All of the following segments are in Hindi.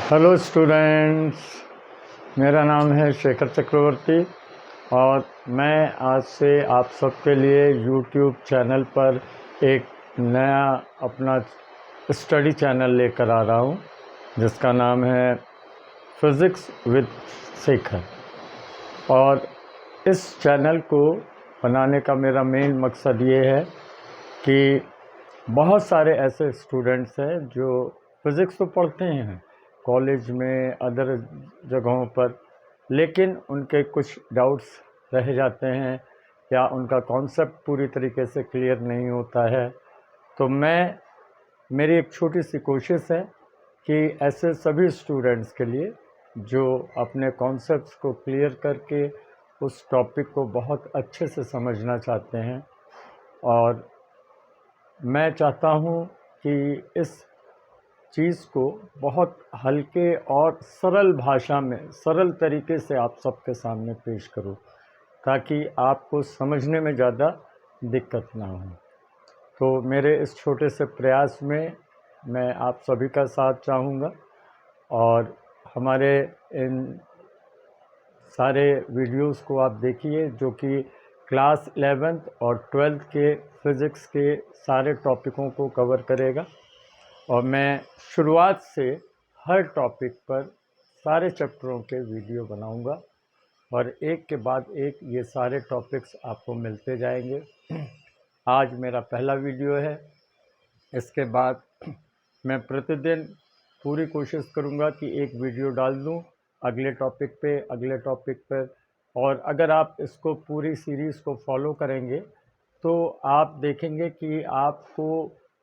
हेलो स्टूडेंट्स, मेरा नाम है शेखर चक्रवर्ती और मैं आज से आप सबके लिए यूट्यूब चैनल पर एक नया अपना स्टडी चैनल लेकर आ रहा हूँ जिसका नाम है फिज़िक्स विद शेखर। और इस चैनल को बनाने का मेरा मेन मकसद ये है कि बहुत सारे ऐसे स्टूडेंट्स हैं जो फिज़िक्स तो पढ़ते हैं कॉलेज में, अदर जगहों पर, लेकिन उनके कुछ डाउट्स रह जाते हैं या उनका कॉन्सेप्ट पूरी तरीके से क्लियर नहीं होता है। तो मेरी एक छोटी सी कोशिश है कि ऐसे सभी स्टूडेंट्स के लिए जो अपने कॉन्सेप्ट्स को क्लियर करके उस टॉपिक को बहुत अच्छे से समझना चाहते हैं, और मैं चाहता हूँ कि इस चीज़ को बहुत हल्के और सरल भाषा में, सरल तरीके से आप सबके सामने पेश करूँ ताकि आपको समझने में ज़्यादा दिक्कत ना हो। तो मेरे इस छोटे से प्रयास में मैं आप सभी का साथ चाहूँगा और हमारे इन सारे वीडियोस को आप देखिए जो कि क्लास 11th और 12th के फ़िज़िक्स के सारे टॉपिकों को कवर करेगा। और मैं शुरुआत से हर टॉपिक पर सारे चैप्टरों के वीडियो बनाऊंगा और एक के बाद एक ये सारे टॉपिक्स आपको मिलते जाएंगे। आज मेरा पहला वीडियो है। इसके बाद मैं प्रतिदिन पूरी कोशिश करूंगा कि एक वीडियो डाल दूं अगले टॉपिक पर। और अगर आप इसको पूरी सीरीज़ को फॉलो करेंगे तो आप देखेंगे कि आपको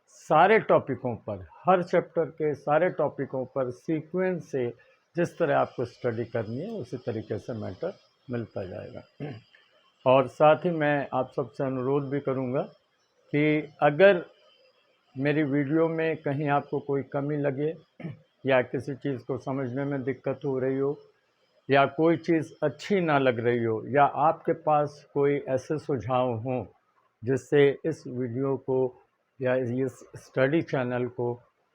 सारे टॉपिकों पर, हर चैप्टर के सारे टॉपिकों पर सीक्वेंस से जिस तरह आपको स्टडी करनी है उसी तरीके से मैटर मिलता जाएगा। और साथ ही मैं आप सबसे अनुरोध भी करूंगा कि अगर मेरी वीडियो में कहीं आपको कोई कमी लगे या किसी चीज़ को समझने में दिक्कत हो रही हो या कोई चीज़ अच्छी ना लग रही हो या आपके पास कोई ऐसे सुझाव हों जिससे इस वीडियो को या इस स्टडी चैनल को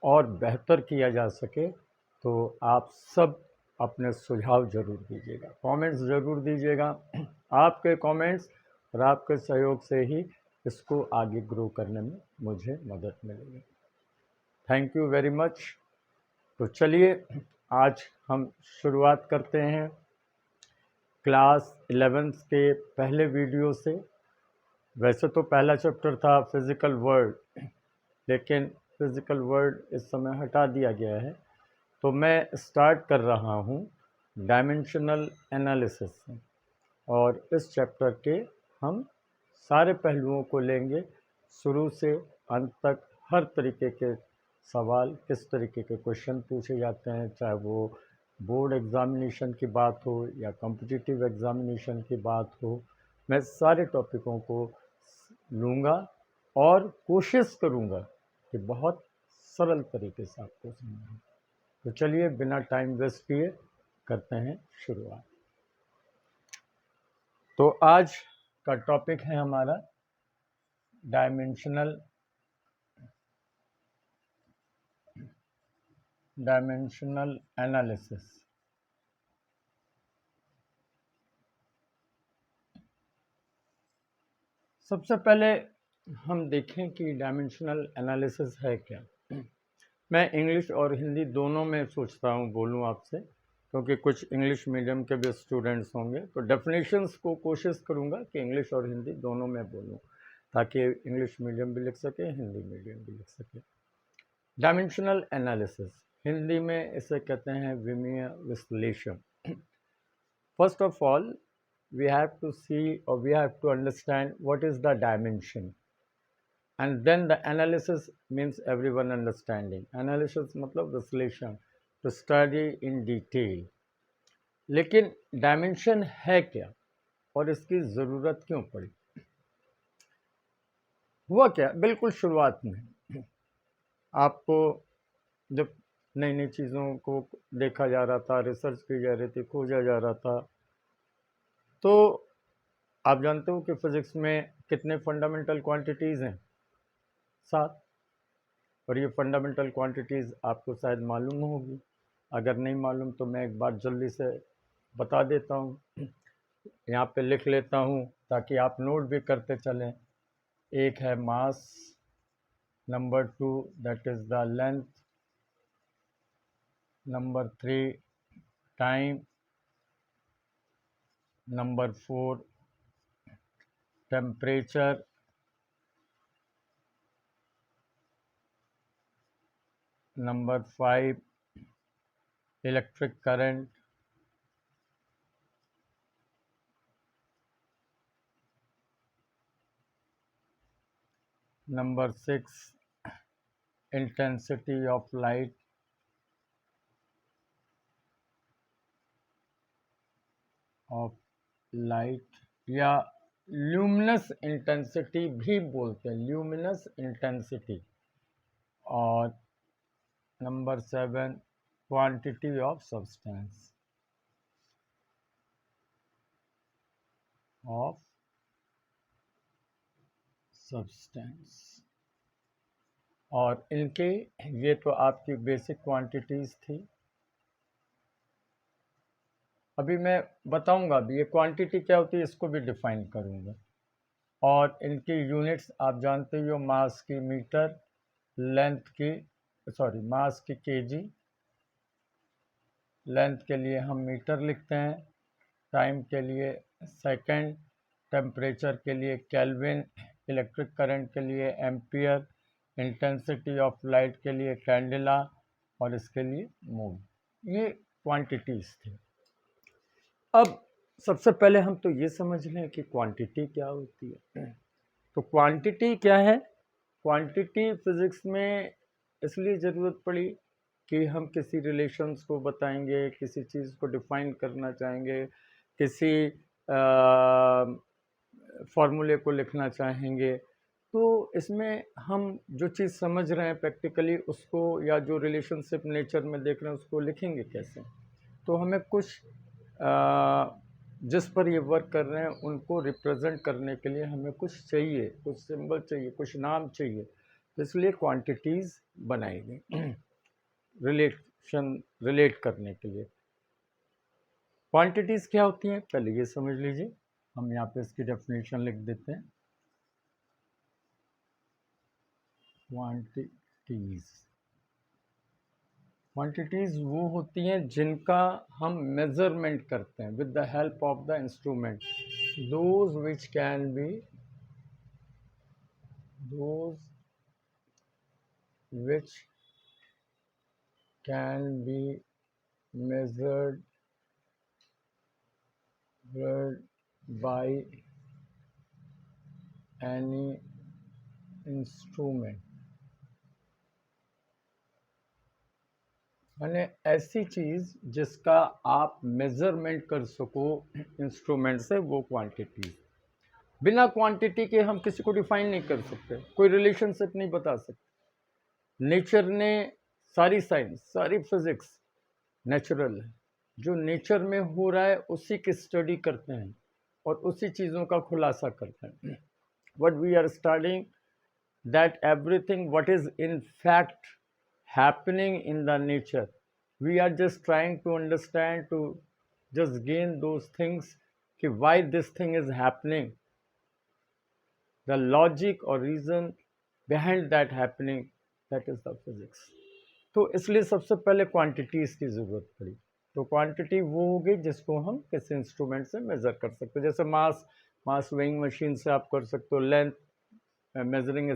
और बेहतर किया जा सके, तो आप सब अपने सुझाव ज़रूर दीजिएगा, कमेंट्स ज़रूर दीजिएगा। आपके कमेंट्स और आपके सहयोग से ही इसको आगे ग्रो करने में मुझे मदद मिलेगी। Thank you very much. तो चलिए आज हम शुरुआत करते हैं क्लास 11th के पहले वीडियो से। वैसे तो पहला चैप्टर था फिज़िकल वर्ल्ड, लेकिन फिज़िकल वर्ल्ड इस समय हटा दिया गया है, तो मैं स्टार्ट कर रहा हूँ डायमेंशनल एनालिसिस से। और इस चैप्टर के हम सारे पहलुओं को लेंगे, शुरू से अंत तक। हर तरीके के सवाल, किस तरीके के क्वेश्चन पूछे जाते हैं, चाहे वो बोर्ड एग्ज़ामिनेशन की बात हो या कॉम्पिटिटिव एग्ज़ामिनेशन की बात हो, मैं सारे टॉपिकों को लूँगा और कोशिश करूँगा कि बहुत सरल तरीके से आपको समझाऊँ। तो चलिए बिना टाइम वेस्ट किए करते हैं शुरुआत। तो आज का टॉपिक है हमारा डायमेंशनल एनालिसिस। सबसे पहले हम देखें कि डायमेंशनल एनालिसिस है क्या। मैं इंग्लिश और हिंदी दोनों में सोचता हूँ बोलूँ आपसे, क्योंकि कुछ इंग्लिश मीडियम के भी स्टूडेंट्स होंगे, तो डेफिनेशंस को कोशिश करूँगा कि इंग्लिश और हिंदी दोनों में बोलूँ ताकि इंग्लिश मीडियम भी लिख सके, हिंदी मीडियम भी लिख सके। डायमेंशनल एनालिसिस, हिंदी में इसे कहते हैं विमीय विश्लेषण। First of all we have to see, or we have to understand what is the dimension, and then the analysis means everyone understanding. Analysis मतलब विश्लेषण, to study in detail. लेकिन डायमेंशन है क्या और इसकी ज़रूरत क्यों पड़ी? हुआ क्या बिल्कुल शुरुआत में आपको जब नई नई चीज़ों को देखा जा रहा था, रिसर्च की जा रही थी, खोजा जा रहा था, तो आप जानते हो कि फिज़िक्स में कितने फंडामेंटल क्वांटिटीज़ हैं? 7। और ये फंडामेंटल क्वांटिटीज़ आपको शायद मालूम होगी अगर नहीं मालूम तो मैं एक बार जल्दी से बता देता हूँ, यहाँ पे लिख लेता हूँ ताकि आप नोट भी करते चलें। एक है mass, number 2 that is the length, number 3 time, number 4 temperature, number 5 electric current, number 6 intensity of light, या ल्यूमिनस इंटेंसिटी भी बोलते हैं, ल्यूमिनस इंटेंसिटी। और नंबर 7 क्वांटिटी ऑफ सब्सटेंस, और इनके ये तो आपकी बेसिक क्वांटिटीज़ थी। अभी मैं बताऊंगा भी ये क्वांटिटी क्या होती है, इसको भी डिफाइन करूंगा। और इनकी यूनिट्स आप जानते हो, मास की मीटर, लेंथ की मास की केजी, लेंथ के लिए हम मीटर लिखते हैं, टाइम के लिए सेकंड, टेम्परेचर के लिए केल्विन, इलेक्ट्रिक करंट के लिए एम्पियर, इंटेंसिटी ऑफ लाइट के लिए कैंडेला, और इसके लिए मूल। ये क्वांटिटीज़ थी। अब सबसे पहले हम तो ये समझ लें कि क्वांटिटी क्या होती है। तो क्वांटिटी क्या है? क्वांटिटी फिज़िक्स में इसलिए ज़रूरत पड़ी कि हम किसी रिलेशंस को बताएंगे, किसी चीज़ को डिफ़ाइन करना चाहेंगे, किसी फॉर्मूले को लिखना चाहेंगे, तो इसमें हम जो चीज़ समझ रहे हैं प्रैक्टिकली उसको, या जो रिलेशनशिप नेचर में देख रहे हैं उसको लिखेंगे कैसे? तो हमें कुछ जिस पर ये वर्क कर रहे हैं उनको रिप्रेजेंट करने के लिए हमें कुछ चाहिए, कुछ सिंबल चाहिए, कुछ नाम चाहिए। तो इसलिए क्वांटिटीज़ बनाई गई रिलेट करने के लिए। क्वांटिटीज़ क्या होती हैं पहले ये समझ लीजिए। हम यहाँ पे इसकी डेफिनेशन लिख देते हैं। क्वांटिटीज़ वो होती हैं जिनका हम मेजरमेंट करते हैं with the help of the instrument, those which can be measured by any instrument। माने ऐसी चीज़ जिसका आप मेजरमेंट कर सको इंस्ट्रूमेंट से, वो क्वांटिटी। बिना क्वांटिटी के हम किसी को डिफाइन नहीं कर सकते, कोई रिलेशनशिप नहीं बता सकते। नेचर ने सारी साइंस, सारी फिजिक्स नेचुरल है। जो नेचर में हो रहा है उसी की स्टडी करते हैं और उसी चीज़ों का खुलासा करते हैं। What we are studying, that everything what is in fact happening in the nature, we are just trying to understand, to just gain those things कि why this thing is happening, the logic or reason behind that happening, that is the physics। तो इसलिए सबसे पहले क्वांटिटीज़ की ज़रूरत पड़ी। तो क्वांटिटी वो होगी जिसको हम किसी इंस्ट्रूमेंट से मेज़र कर सकते हैं। जैसे मास वेइंग मशीन से आप कर सकते हो, लेंथ मेजरिंग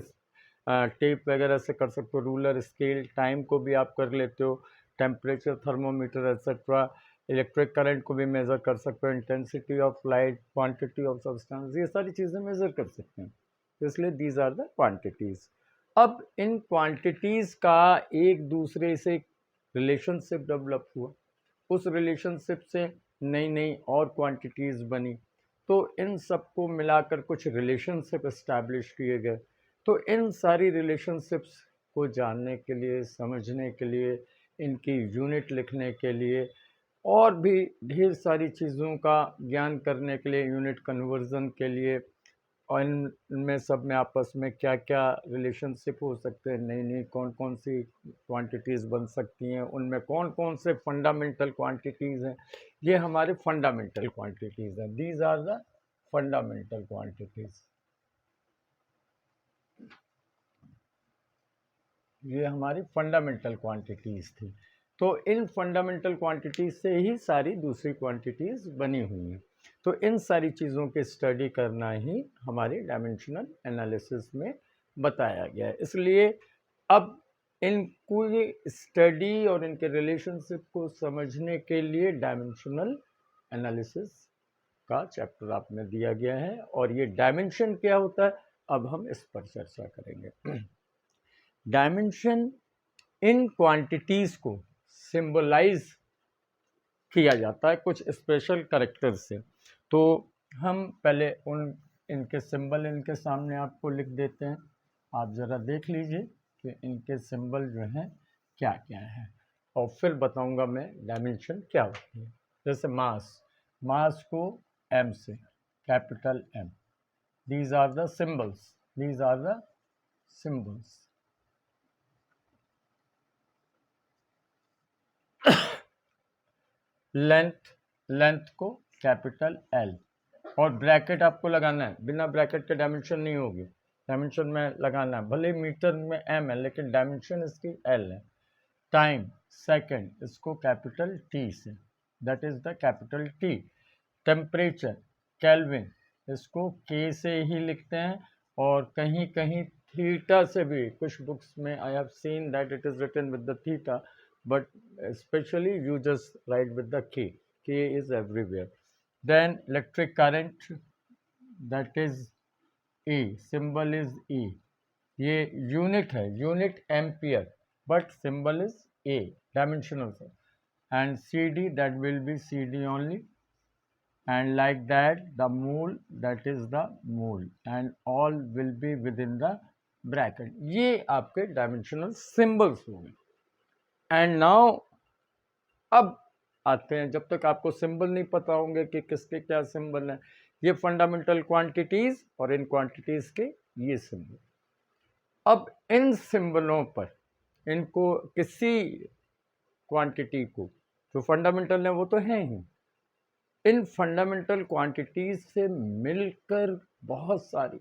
टेप वगैरह से कर सकते हो, रूलर, स्केल, टाइम को भी आप कर लेते हो, temperature, thermometer etcetera, electric current को भी मेज़र कर सकते हो, intensity of light, quantity of substance, ये सारी चीज़ें मेज़र कर सकते हैं। तो इसलिए दीज आर द क्वांटिटीज़। अब इन क्वांटिटीज़ का एक दूसरे से रिलेशनशिप डेवलप हुआ, उस रिलेशनशिप से नई नई और क्वांटिटीज़ बनी, तो इन सबको मिलाकर कुछ रिलेशनशिप इस्टेब्लिश किए गए। तो इन सारी रिलेशनशिप्स को जानने के लिए, समझने के लिए, इनकी यूनिट लिखने के लिए, और भी ढेर सारी चीज़ों का ज्ञान करने के लिए, यूनिट कन्वर्जन के लिए, और इनमें सब में आपस में क्या क्या रिलेशनशिप हो सकते हैं, नई नई कौन कौन सी क्वांटिटीज़ बन सकती हैं, उनमें कौन कौन से फंडामेंटल क्वांटिटीज़ हैं। ये हमारे फंडामेंटल क्वांटिटीज़ हैं, these are the fundamental quantities. ये हमारी फंडामेंटल क्वांटिटीज़ थी। तो इन फंडामेंटल क्वांटिटीज़ से ही सारी दूसरी क्वांटिटीज़ बनी हुई हैं। तो इन सारी चीज़ों के स्टडी करना ही हमारे डायमेंशनल एनालिसिस में बताया गया है। इसलिए अब इनकी स्टडी और इनके रिलेशनशिप को समझने के लिए डायमेंशनल एनालिसिस का चैप्टर आपने दिया गया है, और ये डायमेंशन क्या होता है अब हम इस पर चर्चा करेंगे। डायमेंशन इन क्वांटिटीज़ को सिंबलाइज किया जाता है कुछ स्पेशल कैरेक्टर से। तो हम पहले इनके सिंबल इनके सामने आपको लिख देते हैं, आप ज़रा देख लीजिए कि इनके सिंबल जो हैं क्या क्या है, और फिर बताऊंगा मैं डायमेंशन क्या होती है। जैसे मास को एम से, capital M, these are the symbols. Length को कैपिटल एल, और ब्रैकेट आपको लगाना है, बिना ब्रैकेट के डायमेंशन नहीं होगी, डायमेंशन में लगाना है। भले मीटर में एम है लेकिन डायमेंशन इसकी एल है। टाइम सेकंड, इसको कैपिटल टी से, that is the capital T. Temperature kelvin, इसको के से ही लिखते हैं, और कहीं कहीं थीटा से भी, कुछ बुक्स में I have seen that it is written with the theta, but especially you just write with the k is everywhere. Then electric current, that is E, symbol is E, ये यूनिट है, unit ampere, but symbol is A, dimensional से। And C D, that will be C D only, and like that the mole, that is the mole, and all will be within the bracket. ये आपके डायमेंशनल सिंबल्स हो गए। एंड नाउ अब आते हैं, जब तक आपको सिंबल नहीं पता होंगे कि किसके क्या सिंबल हैं, ये फंडामेंटल क्वांटिटीज और इन क्वांटिटीज के ये सिंबल। अब इन सिंबलों पर, इनको किसी क्वांटिटी को जो फंडामेंटल है वो तो है ही, इन फंडामेंटल क्वांटिटीज से मिलकर बहुत सारी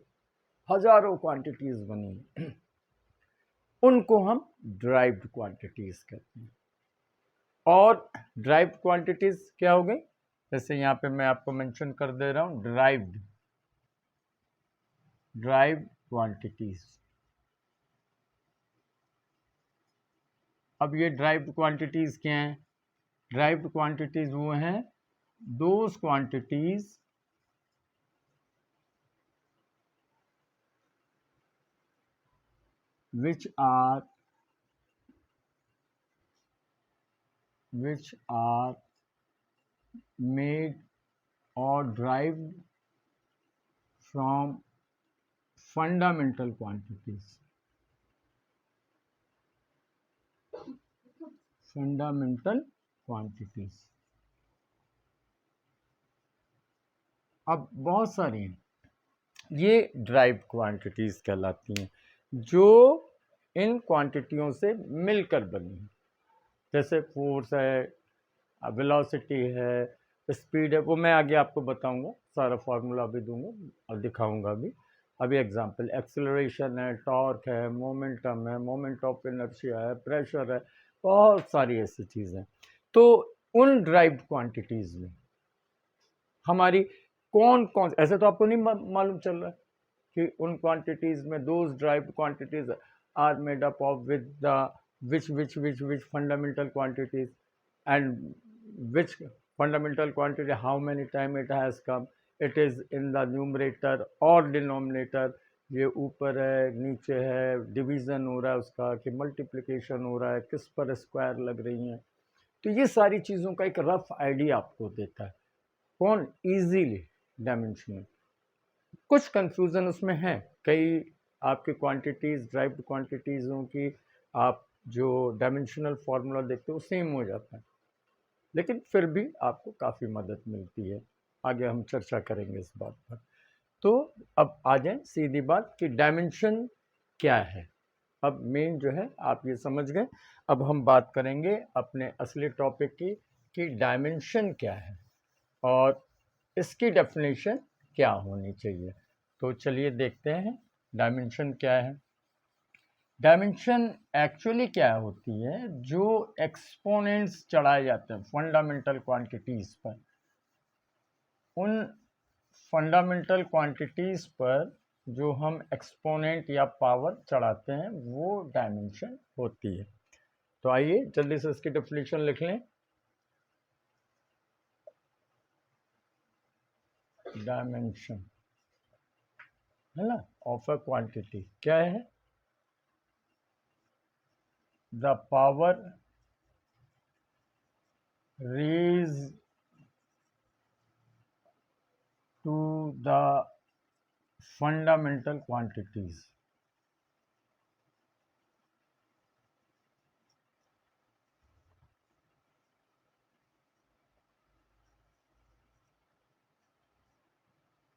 हजारों क्वांटिटीज बनी, उनको हम ड्राइव्ड क्वांटिटीज कहते हैं। और ड्राइव्ड क्वांटिटीज क्या हो गई, जैसे यहाँ पे मैं आपको मेंशन कर दे रहा हूँ, ड्राइव्ड क्वांटिटीज। अब ये ड्राइव्ड क्वांटिटीज क्या हैं? ड्राइव्ड क्वांटिटीज वो हैं, those quantities which are made or derived from fundamental quantities. Fundamental quantities अब बहुत सारी हैं, ये ड्राइव क्वांटिटीज कहलाती हैं, जो इन क्वांटिटियों से मिलकर बनी हैं। जैसे फोर्स है, वेलोसिटी है, स्पीड है, वो मैं आगे आपको बताऊंगा, सारा फार्मूला भी दूंगा और दिखाऊंगा भी। अभी एग्जांपल, एक्सेलरेशन है, टॉर्क है, मोमेंटम है, मोमेंट ऑफ इनर्शिया है, प्रेशर है, बहुत सारी ऐसी चीज़ें। तो उन ड्राइव्ड क्वांटिटीज़ में हमारी कौन कौन, ऐसे तो आपको नहीं मालूम चल रहा है कि उन क्वांटिटीज़ में, those derived quantities are made up of with the which fundamental quantities, and which fundamental quantity, how many time it has come, it is in the numerator or denominator, ये ऊपर है नीचे है, डिवीज़न हो रहा है उसका कि मल्टीप्लिकेशन हो रहा है, किस पर स्क्वायर लग रही हैं। तो ये सारी चीज़ों का एक रफ आइडिया आपको देता है कौन, इजीली डायमेंशनल। कुछ कंफ्यूजन उसमें है, कई आपके क्वांटिटीज़, ड्राइव्ड क्वांटिटीज़ों की आप जो डायमेंशनल फार्मूला देखते हो सेम हो जाता है, लेकिन फिर भी आपको काफ़ी मदद मिलती है। आगे हम चर्चा करेंगे इस बात पर। तो अब आ जाए सीधी बात कि डायमेंशन क्या है। अब मेन जो है आप ये समझ गए। अब हम बात करेंगे अपने असली टॉपिक की कि डायमेंशन क्या है और इसकी डेफिनेशन क्या होनी चाहिए। तो चलिए देखते हैं डायमेंशन क्या है। डायमेंशन एक्चुअली क्या होती है, जो एक्सपोनेंट्स चढ़ाए जाते हैं फंडामेंटल क्वांटिटीज पर, उन फंडामेंटल क्वांटिटीज पर जो हम एक्सपोनेंट या पावर चढ़ाते हैं वो डायमेंशन होती है। तो आइए जल्दी से इसकी डेफिनेशन लिख लें। डायमेंशन है ना ऑफ अ क्वांटिटी क्या है? The power raise to the fundamental quantities.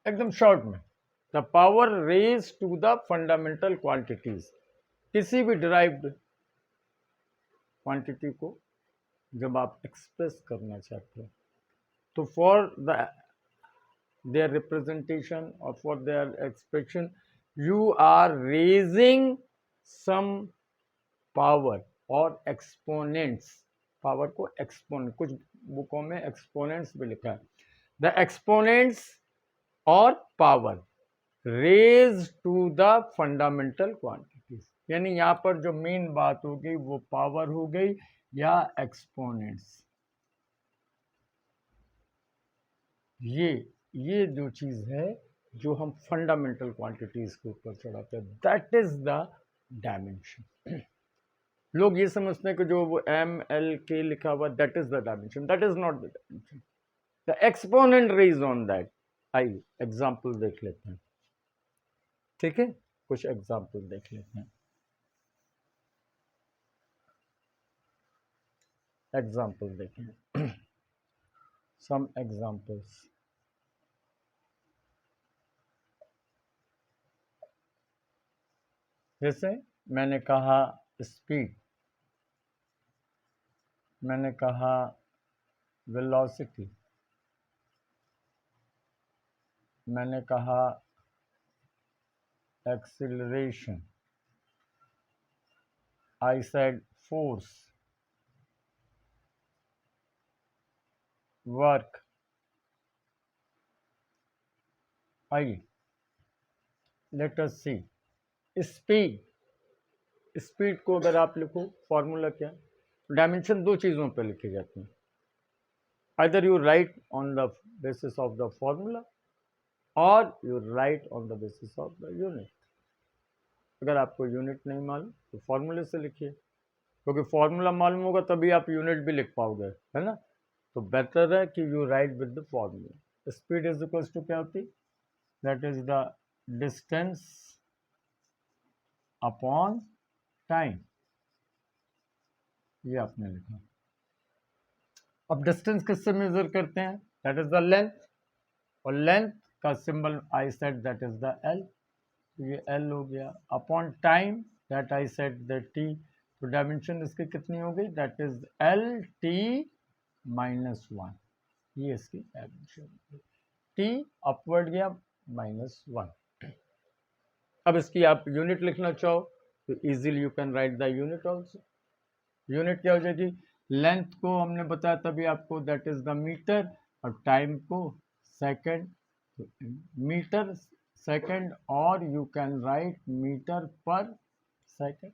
एकदम शॉर्ट में, the power raise to the fundamental quantities, किसी भी डिराइव्ड क्वांटिटी को जब आप एक्सप्रेस करना चाहते हो तो for the their representation or for their expression you are raising some power और exponents। पावर को एक्सपोनेंट, कुछ बुकों में एक्सपोनेंट्स भी लिखा है। द एक्सपोनेंट्स और power raise to the fundamental quantities, यानी यहाँ पर जो मेन बात हो गई वो पावर हो गई या एक्सपोनेंट्स। ये जो चीज़ है जो हम फंडामेंटल क्वांटिटीज के ऊपर चढ़ाते हैं, दैट इज द डायमेंशन। लोग ये समझते हैं कि जो वो M L K लिखा हुआ that is the dimension, that is not the dimension. The exponent raise on that. आइए एग्जाम्पल देख लेते हैं, ठीक है, कुछ एग्जाम्पल देख लेते हैं। एग्जाम्पल देखें सम एग्जाम्पल्स। जैसे मैंने कहा स्पीड, मैंने कहा वेलोसिटी, मैंने कहा acceleration, I said force, work। आइए लेट अस सी स्पीड। स्पीड को अगर आप लिखो फॉर्मूला क्या, डायमेंशन दो चीज़ों पर लिखे जाते हैं। Either you write on the basis of the formula और you write on the basis of the unit. अगर आपको यूनिट नहीं मालूम तो फॉर्मूले से लिखिए, क्योंकि फॉर्मूला मालूम होगा तभी आप यूनिट भी लिख पाओगे, है ना। तो बेटर है कि you write with the formula. Speed is equals to क्या होती, that is the distance upon time. ये आपने लिखा। अब डिस्टेंस किससे मेजर करते हैं, दैट इज द लेंथ, और लेंथ का symbol I set that is the L, तो ये एल हो गया। Upon time that I set the T, तो डायमेंशन इसकी कितनी हो गई, that is L T minus one. ये इसकी डायमेंशन, टी अपवर्ड गया -1। अब इसकी आप यूनिट लिखना चाहो तो easily you can write the unit also. Unit क्या हो जाएगी, लेंथ को हमने बताया तभी आपको, दैट इज द मीटर, और टाइम को सेकंड, मीटर सेकंड, और यू कैन राइट मीटर पर सेकंड।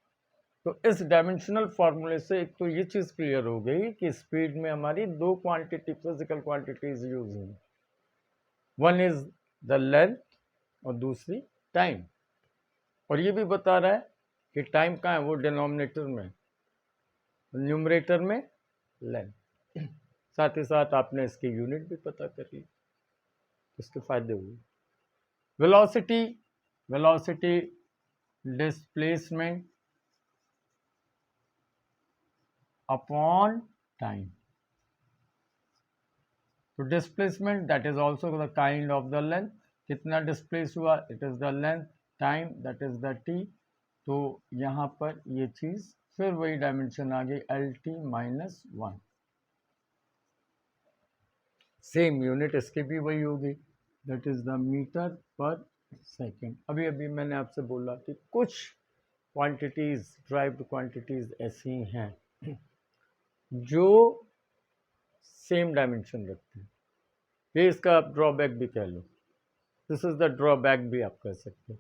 तो इस डायमेंशनल फॉर्मूले से एक तो ये चीज़ क्लियर हो गई कि स्पीड में हमारी दो क्वांटिटी, फिजिकल क्वांटिटीज यूज हुई। वन इज द लेंथ और दूसरी टाइम। और ये भी बता रहा है कि टाइम कहाँ है, वो डिनोमिनेटर में, न्यूमरेटर में लेंथ। साथ ही साथ आपने इसकी यूनिट भी पता कर ली, इसके फायदे हुए। Velocity, velocity displacement upon time. तो displacement that is also the kind of the length, कितना डिस्प्लेस हुआ, it is the length, time that is the T. तो यहाँ पर ये चीज़ फिर वही डायमेंशन आ गई LT-1, सेम यूनिट इसकी भी वही होगी, that is the metre per second. अभी अभी मैंने आपसे बोला कि कुछ क्वांटिटीज़, ड्राइव्ड क्वांटिटीज़ ऐसी हैं जो सेम डायमेंशन रखते हैं। ये इसका आप ड्रॉबैक भी कह लो, दिस इज़ द ड्रॉबैक भी आप कह सकते हो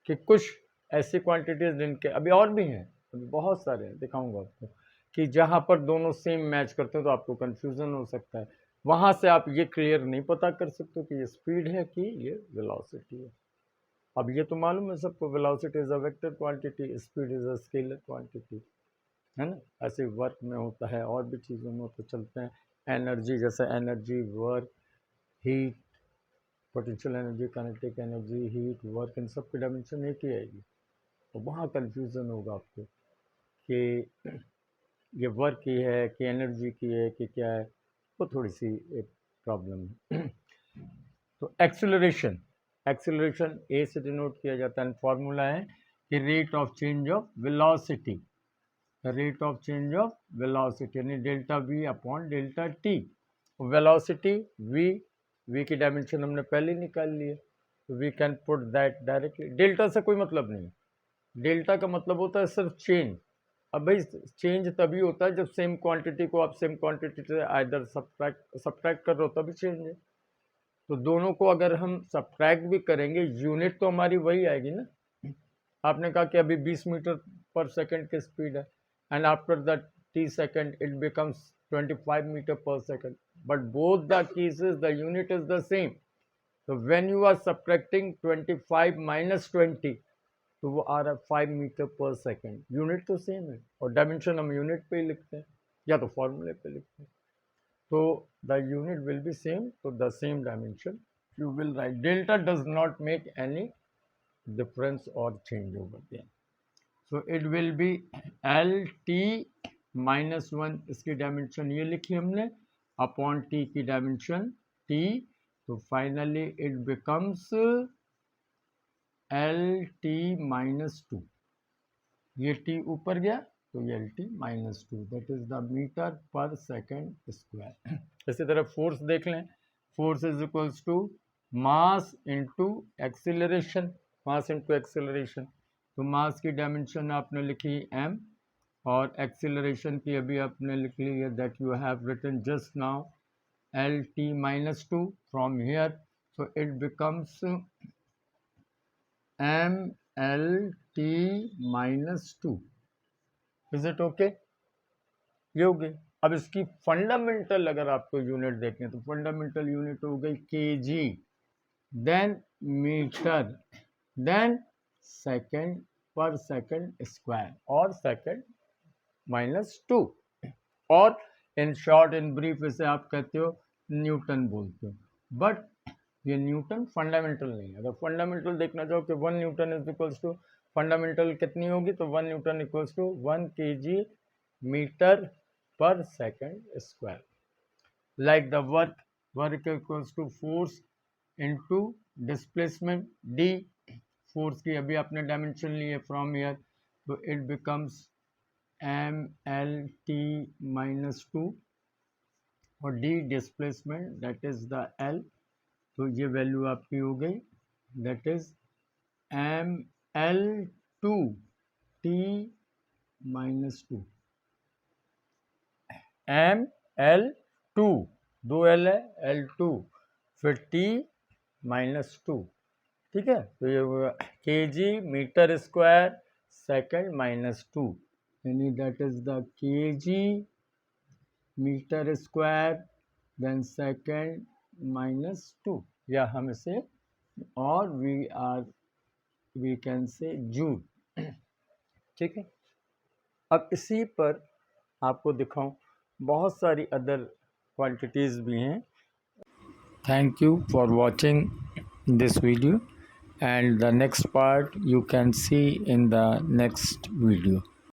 कि कुछ ऐसी क्वांटिटीज़ जिनके अभी और भी हैं, अभी बहुत सारे हैं, दिखाऊंगा आपको, कि जहाँ पर दोनों सेम मैच करते हैं तो आपको कन्फ्यूज़न हो सकता है। वहाँ से आप ये क्लियर नहीं पता कर सकते कि ये स्पीड है कि ये वेलोसिटी है। अब ये तो मालूम है सबको, velocity is a vector quantity, speed is a scalar quantity, है ना। ऐसे वर्क में होता है, और भी चीज़ों में तो चलते हैं, एनर्जी जैसे energy, work, heat, potential energy, kinetic energy, heat, work, इन सब की डायमेंशन एक ही आएगी। तो वहाँ कन्फ्यूज़न होगा आपको कि ये वर्क की है कि एनर्जी की है कि क्या है, वो थोड़ी सी एक प्रॉब्लम है। तो एक्सेलरेशन, एक्सेलरेशन ए से डिनोट किया जाता है, फॉर्मूला है कि rate of change of velocity, rate of change of velocity यानी delta V upon delta T. Velocity V, V की डायमेंशन हमने पहले ही निकाल ली है, तो we can put that directly. Delta से कोई मतलब नहीं है, डेल्टा का मतलब होता है सिर्फ चेंज। अब भाई चेंज तभी होता है जब सेम क्वांटिटी को आप सेम क्वांटिटी से आइदर सब्ट्रैक्ट कर रहे हो, तभी चेंज है। तो दोनों को अगर हम सब्ट्रैक्ट भी करेंगे, यूनिट तो हमारी वही आएगी ना। आपने कहा कि अभी 20 मीटर पर सेकंड की स्पीड है, and after the t second it becomes 25 meter per second, but both the cases the unit is the same. So when you are subtracting 25 minus 20, तो वो आ रहा है 5 मीटर पर सेकेंड, यूनिट तो सेम है, और डायमेंशन हम यूनिट पे ही लिखते हैं या तो फॉर्मूले पे लिखते हैं। तो the unit will be same, तो the same dimension you will write. Delta does not make any difference or change over there. So it will be LT minus 1, इसकी डायमेंशन ये लिखी हमने, अपॉन T की डायमेंशन T, तो finally it becomes LT minus 2, ये T ऊपर गया तो ये LT minus 2, that is the metre per second square. इसी तरह फोर्स देख लें, force is equals to mass into acceleration, mass into acceleration. तो मास की डायमेंशन आपने लिखी m, और एक्सीलरेशन की अभी आपने लिख ली है, that you have written just now, LT minus 2 from here, so it becomes MLT minus 2, is it okay? ये हो गई। अब इसकी फंडामेंटल अगर आपको यूनिट देखें तो फंडामेंटल यूनिट हो गई kg, then metre, then second per second square, और सेकेंड माइनस 2, और इन शॉर्ट इन ब्रीफ इसे आप कहते हो न्यूटन बोलते हो। बट ये न्यूटन फंडामेंटल नहीं है। अगर फंडामेंटल देखना चाहो कि 1 newton is equals to, fundamental कितनी होगी, तो 1 newton equals to 1 kg metre per second square. Like the work, work equals to force into displacement d, force की अभी आपने डायमेंशन ली है फ्रॉम हियर, तो इट बिकम्स MLT minus 2, और d displacement that is the L, तो ये वैल्यू आपकी हो गई, that is ML2T minus 2, ML2, 2 L है, L2, फिर T minus 2, ठीक है। तो ये kg metre square second minus 2, यानी that is the kg metre square then second minus 2, या हम इसे, और वी कैन से जूल, ठीक है। अब इसी पर आपको दिखाऊं, बहुत सारी अदर क्वांटिटीज़ भी हैं। Thank you for watching this video, and the next part you can see in the next video.